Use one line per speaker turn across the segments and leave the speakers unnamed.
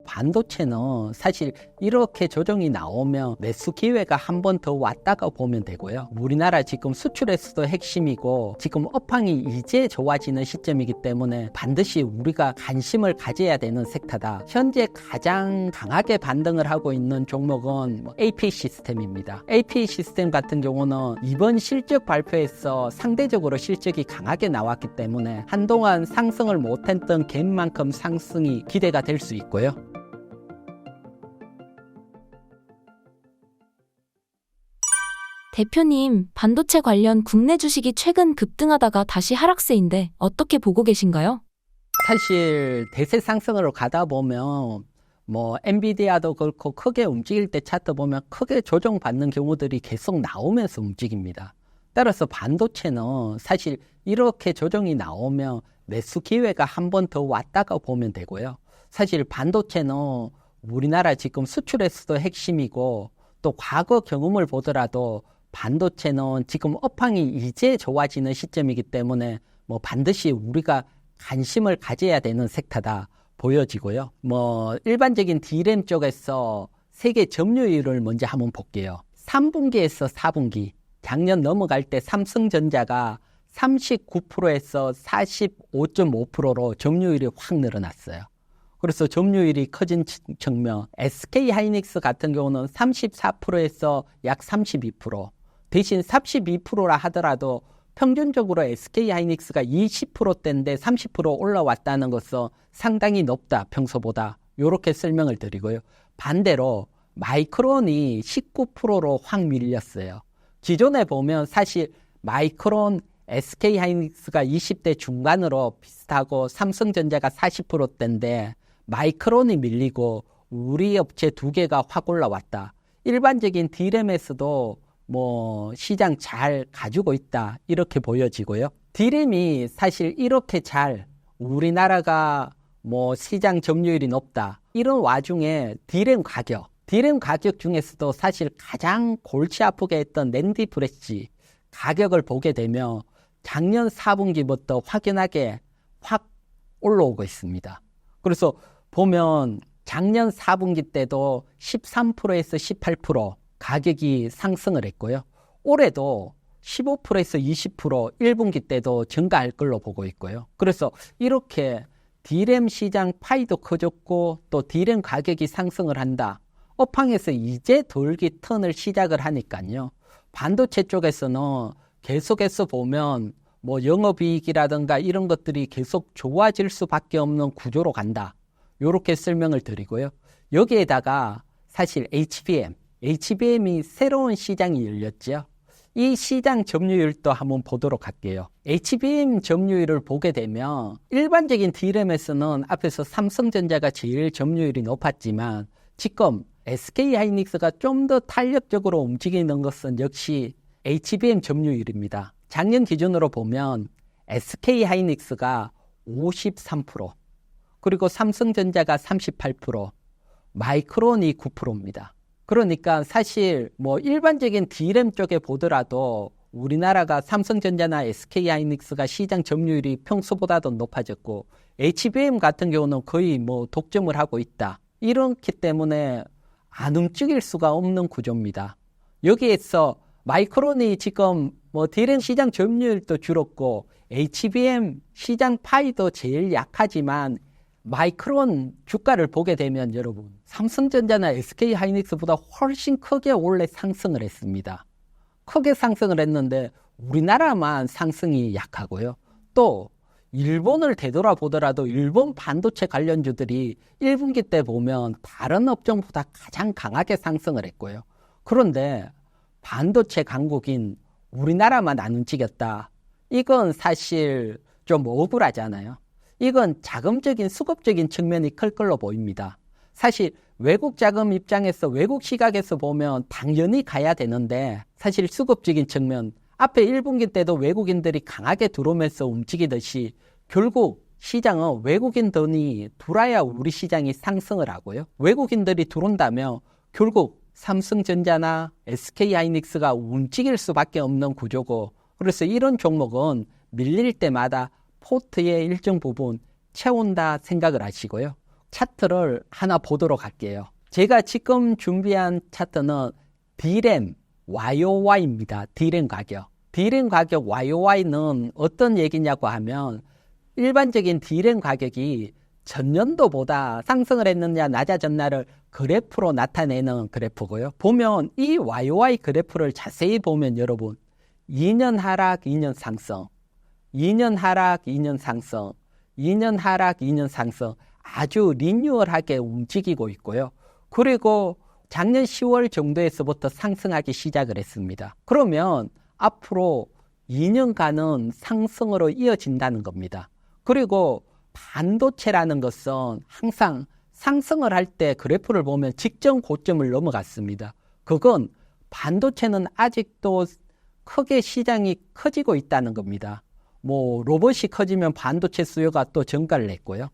반도체는 사실 이렇게 조정이 나오면 매수 기회가 한 번 더 왔다가 보면 되고요. 우리나라 지금 수출에서도 핵심이고 지금 업황이 이제 좋아지는 시점이기 때문에 반드시 우리가 관심을 가져야 되는 섹터다. 현재 가장 강하게 반등을 하고 있는 종목은 AP 시스템입니다. AP 시스템 같은 경우는 이번 실적 발표에서 상대적으로 실적이 강하게 나왔기 때문에 한동안 상승을 못했던 갭만큼 상승이 기대가 될 수 있고요.
대표님, 반도체 관련 국내 주식이 최근 급등하다가 다시 하락세인데 어떻게 보고 계신가요?
사실 대세 상승으로 가다 보면 엔비디아도 그렇고 크게 움직일 때 차트 보면 크게 조정받는 경우들이 계속 나오면서 움직입니다. 따라서 반도체는 사실 이렇게 조정이 나오면 매수 기회가 한 번 더 왔다가 보면 되고요. 사실 반도체는 우리나라 지금 수출에서도 핵심이고 또 과거 경험을 보더라도 반도체는 지금 업황이 이제 좋아지는 시점이기 때문에 반드시 우리가 관심을 가져야 되는 섹터다 보여지고요. 일반적인 D램 쪽에서 세계 점유율을 먼저 한번 볼게요. 3분기에서 4분기 작년 넘어갈 때 삼성전자가 39%에서 45.5%로 점유율이 확 늘어났어요. 그래서 점유율이 커진 측면, SK하이닉스 같은 경우는 34%에서 약 32%, 대신 32%라 하더라도 평균적으로 SK하이닉스가 20%대인데 30% 올라왔다는 것은 상당히 높다, 평소보다. 이렇게 설명을 드리고요. 반대로 마이크론이 19%로 확 밀렸어요. 기존에 보면 사실 마이크론, SK하이닉스가 20대 중반으로 비슷하고 삼성전자가 40%대인데 마이크론이 밀리고 우리 업체 두 개가 확 올라왔다. 일반적인 D램에서도 시장 잘 가지고 있다. 이렇게 보여지고요. D램이 사실 이렇게 잘 우리나라가 시장 점유율이 높다. 이런 와중에 D램 가격 중에서도 사실 가장 골치 아프게 했던 낸디 프레시 가격을 보게 되면 작년 4분기부터 확연하게 확 올라오고 있습니다. 그래서 보면 작년 4분기 때도 13%에서 18% 가격이 상승을 했고요. 올해도 15%에서 20% 1분기 때도 증가할 걸로 보고 있고요. 그래서 이렇게 D램 시장 파이도 커졌고 또 D램 가격이 상승을 한다. 업황에서 이제 돌기 턴을 시작을 하니까요. 반도체 쪽에서는 계속해서 보면 영업이익이라든가 이런 것들이 계속 좋아질 수밖에 없는 구조로 간다. 이렇게 설명을 드리고요. 여기에다가 사실 HBM이 새로운 시장이 열렸죠. 이 시장 점유율도 한번 보도록 할게요. HBM 점유율을 보게 되면 일반적인 D램에서는 앞에서 삼성전자가 제일 점유율이 높았지만 지금 SK하이닉스가 좀 더 탄력적으로 움직이는 것은 역시 HBM 점유율입니다. 작년 기준으로 보면 SK하이닉스가 53%, 그리고 삼성전자가 38%, 마이크론이 9%입니다. 그러니까 사실 일반적인 D램 쪽에 보더라도 우리나라가 삼성전자나 SK하이닉스가 시장 점유율이 평소보다도 높아졌고 HBM 같은 경우는 거의 독점을 하고 있다. 이렇기 때문에 안 움직일 수가 없는 구조입니다. 여기에서 마이크론이 지금 D램 시장 점유율도 줄었고 HBM 시장 파이도 제일 약하지만 마이크론 주가를 보게 되면 여러분 삼성전자나 SK하이닉스보다 훨씬 크게 원래 상승을 했습니다. 크게 상승을 했는데 우리나라만 상승이 약하고요. 또 일본을 되돌아보더라도 일본 반도체 관련주들이 1분기 때 보면 다른 업종보다 가장 강하게 상승을 했고요. 그런데 반도체 강국인 우리나라만 안 움직였다. 이건 사실 좀 억울하잖아요. 이건 자금적인 수급적인 측면이 클 걸로 보입니다. 사실 외국 자금 입장에서 외국 시각에서 보면 당연히 가야 되는데 사실 수급적인 측면 앞에 1분기 때도 외국인들이 강하게 들어오면서 움직이듯이 결국 시장은 외국인 돈이 들어야 우리 시장이 상승을 하고요. 외국인들이 들어온다면 결국 삼성전자나 SK하이닉스가 움직일 수밖에 없는 구조고 그래서 이런 종목은 밀릴 때마다 포트의 일정 부분 채운다 생각을 하시고요. 차트를 하나 보도록 할게요. 제가 지금 준비한 차트는 D램 YOY입니다. D램 가격. D램 가격 YOY는 어떤 얘기냐고 하면 일반적인 D램 가격이 전년도보다 상승을 했느냐 낮아졌냐를 그래프로 나타내는 그래프고요. 보면 이 YOY 그래프를 자세히 보면 여러분 2년 하락, 2년 상승, 2년 하락, 2년 상승, 2년 하락, 2년 상승 아주 리뉴얼하게 움직이고 있고요. 그리고 작년 10월 정도에서부터 상승하기 시작을 했습니다. 그러면 앞으로 2년간은 상승으로 이어진다는 겁니다. 그리고 반도체라는 것은 항상 상승을 할 때 그래프를 보면 직전 고점을 넘어갔습니다. 그건 반도체는 아직도 크게 시장이 커지고 있다는 겁니다. 뭐 로봇이 커지면 반도체 수요가 또 증가를 했고요.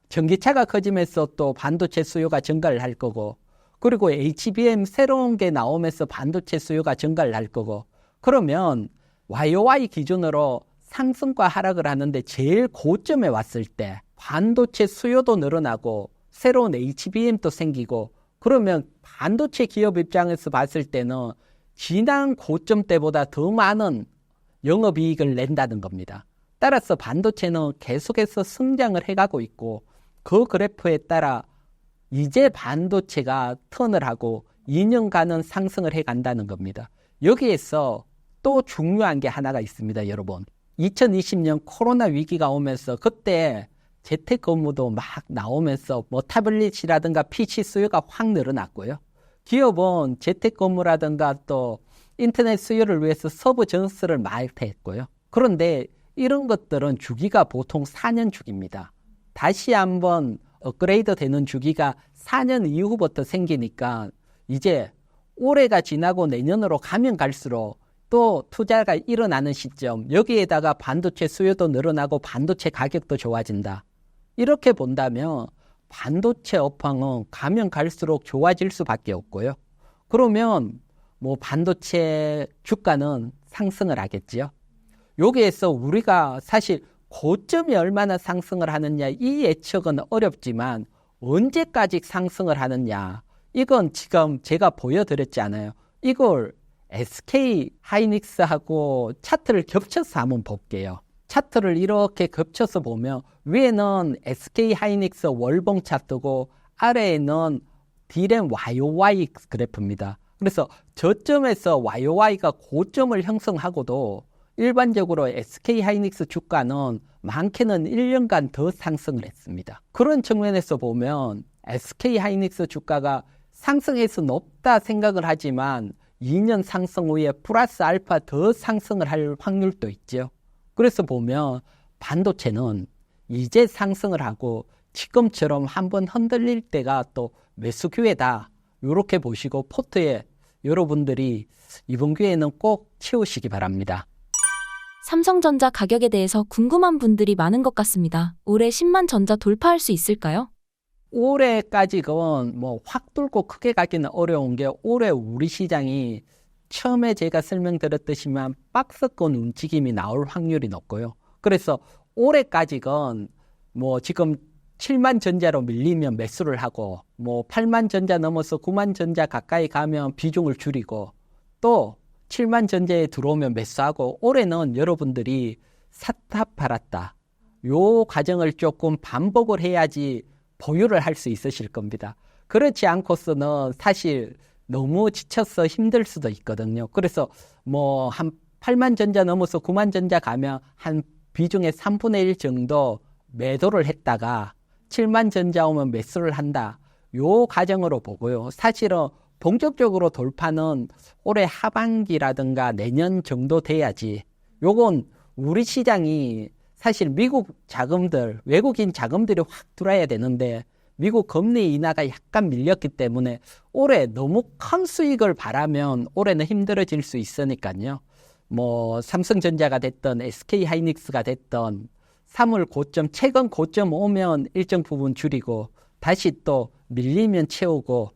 전기차가 커지면서 또 반도체 수요가 증가를 할 거고, 그리고 HBM 새로운 게 나오면서 반도체 수요가 증가를 할 거고, 그러면 YOY 기준으로 상승과 하락을 하는데 제일 고점에 왔을 때 반도체 수요도 늘어나고 새로운 HBM도 생기고, 그러면 반도체 기업 입장에서 봤을 때는 지난 고점 때보다 더 많은 영업이익을 낸다는 겁니다. 따라서 반도체는 계속해서 성장을 해가고 있고, 그 그래프에 따라 이제 반도체가 턴을 하고 2년간은 상승을 해간다는 겁니다. 여기에서 또 중요한 게 하나가 있습니다, 여러분. 2020년 코로나 위기가 오면서 그때 재택근무도 막 나오면서 뭐 타블릿이라든가 PC 수요가 확 늘어났고요. 기업은 재택근무라든가 또 인터넷 수요를 위해서 서버 전수를 많이 했고요. 그런데 이런 것들은 주기가 보통 4년 주기입니다. 다시 한번 업그레이드 되는 주기가 4년 이후부터 생기니까 이제 올해가 지나고 내년으로 가면 갈수록 또 투자가 일어나는 시점, 여기에다가 반도체 수요도 늘어나고 반도체 가격도 좋아진다. 이렇게 본다면 반도체 업황은 가면 갈수록 좋아질 수밖에 없고요. 그러면 뭐 반도체 주가는 상승을 하겠지요. 여기에서 우리가 사실 고점이 얼마나 상승을 하느냐 이 예측은 어렵지만 언제까지 상승을 하느냐 이건 지금 제가 보여드렸잖아요. 이걸 SK 하이닉스하고 차트를 겹쳐서 한번 볼게요. 차트를 이렇게 겹쳐서 보면 위에는 SK 하이닉스 월봉 차트고 아래에는 D램 YOY 그래프입니다. 그래서 저점에서 YOY가 고점을 형성하고도 일반적으로 SK 하이닉스 주가는 많게는 1년간 더 상승을 했습니다. 그런 측면에서 보면 SK 하이닉스 주가가 상승해서 높다 생각을 하지만 2년 상승 후에 플러스 알파 더 상승을 할 확률도 있죠. 그래서 보면 반도체는 이제 상승을 하고 지금처럼 한번 흔들릴 때가 또 매수 기회다. 이렇게 보시고 포트에 여러분들이 이번 기회에는 꼭 채우시기 바랍니다.
삼성전자 가격에 대해서 궁금한 분들이 많은 것 같습니다. 올해 10만 전자 돌파할 수 있을까요?
올해까지는 뭐 확 뚫고 크게 가기는 어려운 게 올해 우리 시장이 처음에 제가 설명드렸듯이만 박스권 움직임이 나올 확률이 높고요. 그래서 올해까지는 뭐 지금 7만 전자로 밀리면 매수를 하고 뭐 8만 전자 넘어서 9만 전자 가까이 가면 비중을 줄이고 또 7만 전자에 들어오면 매수하고 올해는 여러분들이 샀다 팔았다 요 과정을 조금 반복을 해야지 보유를 할 수 있으실 겁니다. 그렇지 않고서는 사실 너무 지쳐서 힘들 수도 있거든요. 그래서 뭐 한 8만 전자 넘어서 9만 전자 가면 한 비중의 3분의 1 정도 매도를 했다가 7만 전자 오면 매수를 한다. 요 과정으로 보고요. 사실은 본격적으로 돌파는 올해 하반기라든가 내년 정도 돼야지. 요건 우리 시장이 사실 미국 자금들, 외국인 자금들이 확 들어와야 되는데 미국 금리 인하가 약간 밀렸기 때문에 올해 너무 큰 수익을 바라면 올해는 힘들어질 수 있으니까요. 뭐 삼성전자가 됐던 SK 하이닉스가 됐던 3월 고점, 최근 고점 오면 일정 부분 줄이고 다시 또 밀리면 채우고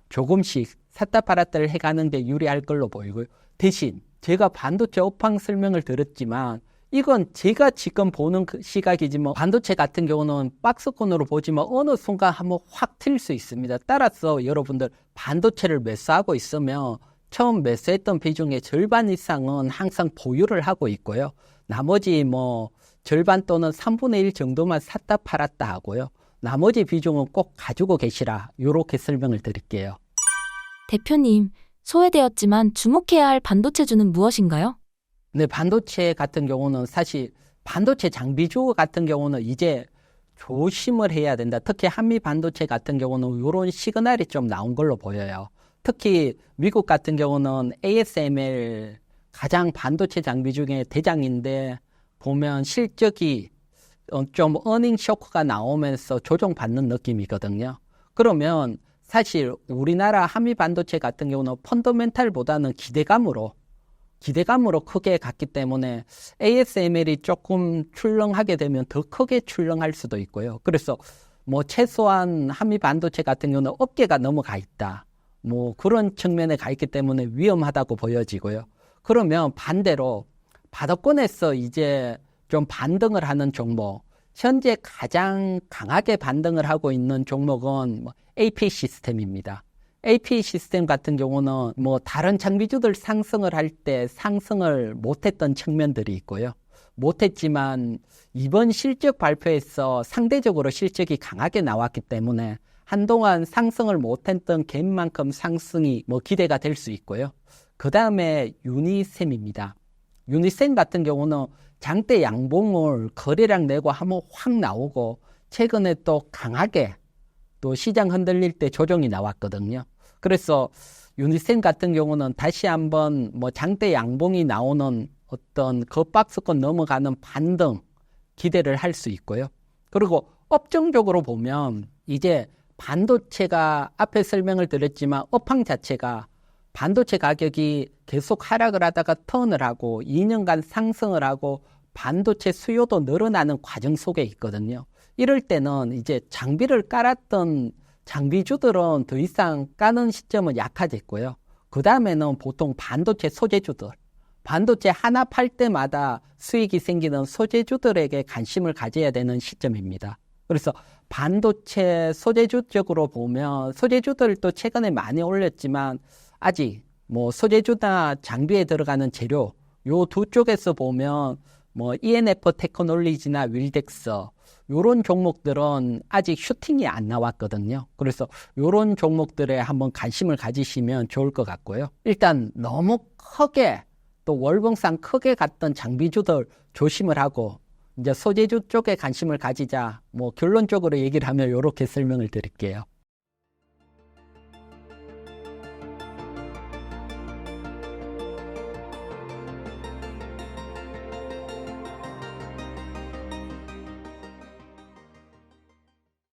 조금씩 샀다 팔았다를 해가는 게 유리할 걸로 보이고요. 대신 제가 반도체 업황 설명을 드렸지만 이건 제가 지금 보는 그 시각이지만 반도체 같은 경우는 박스권으로 보지만 어느 순간 한번 확 튈 수 있습니다. 따라서 여러분들 반도체를 매수하고 있으면 처음 매수했던 비중의 절반 이상은 항상 보유를 하고 있고요. 나머지 뭐 절반 또는 3분의 1 정도만 샀다 팔았다 하고요. 나머지 비중은 꼭 가지고 계시라. 이렇게 설명을 드릴게요.
대표님, 소외되었지만 주목해야 할 반도체주는 무엇인가요?
네, 반도체 같은 경우는 사실 반도체 장비주 같은 경우는 이제 조심을 해야 된다. 특히 한미 반도체 같은 경우는 이런 시그널이 좀 나온 걸로 보여요. 특히 미국 같은 경우는 ASML 가장 반도체 장비 중에 대장인데 보면 실적이 좀 어닝 쇼크가 나오면서 조정받는 느낌이거든요. 그러면 사실 우리나라 한미 반도체 같은 경우는 펀더멘탈보다는 기대감으로 크게 갔기 때문에 ASML이 조금 출렁하게 되면 더 크게 출렁할 수도 있고요. 그래서 뭐 최소한 한미 반도체 같은 경우는 어깨가 넘어가 있다. 뭐 그런 측면에 가 있기 때문에 위험하다고 보여지고요. 그러면 반대로 바닥권에서 이제 좀 반등을 하는 종목, 현재 가장 강하게 반등을 하고 있는 종목은 AP 시스템입니다. AP 시스템 같은 경우는 뭐 다른 장비주들 상승을 할 때 상승을 못했던 측면들이 있고요. 못했지만 이번 실적 발표에서 상대적으로 실적이 강하게 나왔기 때문에 한동안 상승을 못했던 갭만큼 상승이 기대가 될 수 있고요. 그 다음에 유니셈입니다. 유니셈 같은 경우는 장대 양봉을 거래량 내고 한번 확 나오고 최근에 또 강하게 또 시장 흔들릴 때 조정이 나왔거든요. 그래서 유니셈 같은 경우는 다시 한번 장대 양봉이 나오는 어떤 그 박스권 넘어가는 반등 기대를 할 수 있고요. 그리고 업종적으로 보면 이제 반도체가 앞에 설명을 드렸지만 업황 자체가 반도체 가격이 계속 하락을 하다가 턴을 하고 2년간 상승을 하고 반도체 수요도 늘어나는 과정 속에 있거든요. 이럴 때는 이제 장비를 깔았던 장비주들은 더 이상 까는 시점은 약화됐고요. 그 다음에는 보통 반도체 소재주들, 반도체 하나 팔 때마다 수익이 생기는 소재주들에게 관심을 가져야 되는 시점입니다. 그래서 반도체 소재주 쪽으로 보면 소재주들도 최근에 많이 올렸지만 아직 소재주나 장비에 들어가는 재료 요 두 쪽에서 보면 ENF 테크놀리지나 윌덱스 요런 종목들은 아직 슈팅이 안 나왔거든요. 그래서 요런 종목들에 한번 관심을 가지시면 좋을 것 같고요. 일단 너무 크게 또 월봉상 크게 갔던 장비주들 조심을 하고 이제 소재주 쪽에 관심을 가지자 결론적으로 얘기를 하면 이렇게 설명을 드릴게요.